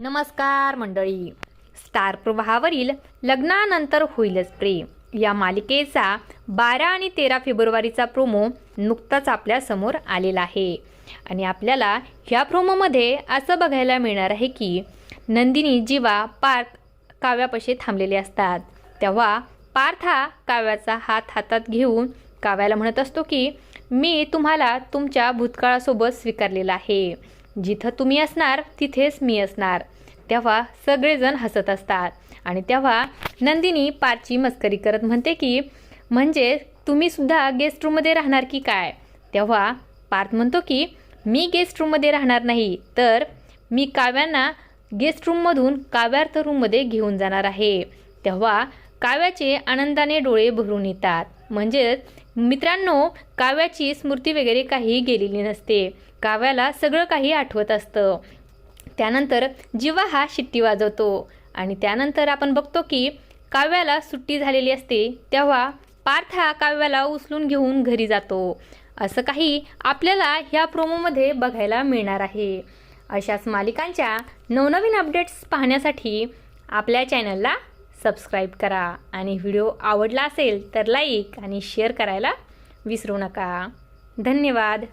नमस्कार मंडळी. स्टार प्रवाहावरील लग्नानंतर होईलच प्रेम या मालिकेचा 12 आणि 13 फेब्रुवारीचा प्रोमो नुकताच आपल्या समोर आलेला आहे. आणि आपल्याला ह्या प्रोमोमध्ये असं बघायला मिळणार आहे की नंदिनी जीवा पार्थ काव्यापाशी थांबलेले असतात. तेव्हा पार्थ हा काव्याचा हात हातात घेऊन काव्याला म्हणत असतो की मी तुम्हाला तुमच्या भूतकाळासोबत स्वीकारलेला आहे. जिथं तुम्ही असणार तिथेच मी असणार. तेव्हा सगळेजण हसत असतात आणि तेव्हा नंदिनी पार्थची मस्करी करत म्हणते की म्हणजे तुम्ही सुद्धा गेस्ट रूममध्ये राहणार की काय. तेव्हा पार्थ म्हणतो की मी गेस्ट रूममध्ये राहणार नाही, तर मी काव्यांना गेस्ट रूममधून काव्यार्थ रूममध्ये घेऊन जाणार आहे. तेव्हा काव्याचे आनंदाने डोळे भरून येतात. म्हणजेच मित्रांनो, काव्याची स्मृती वगैरे काही गेलेली नसते. काव्याला सगळं काही आठवत असतं. त्यानंतर जीवा हा शिट्टी वाजवतो आणि त्यानंतर आपण बघतो की काव्याला सुट्टी झालेली असते. तेव्हा पार्थ हा काव्याला उचलून घेऊन घरी जातो. असं काही आपल्याला ह्या प्रोमोमध्ये बघायला मिळणार आहे. अशाच मालिकांच्या नवनवीन अपडेट्स पाहण्यासाठी आपल्या चॅनलला सबस्क्राईब करा आणि व्हिडिओ आवडला असेल तर लाईक आणि शेअर करायला विसरू नका. धन्यवाद.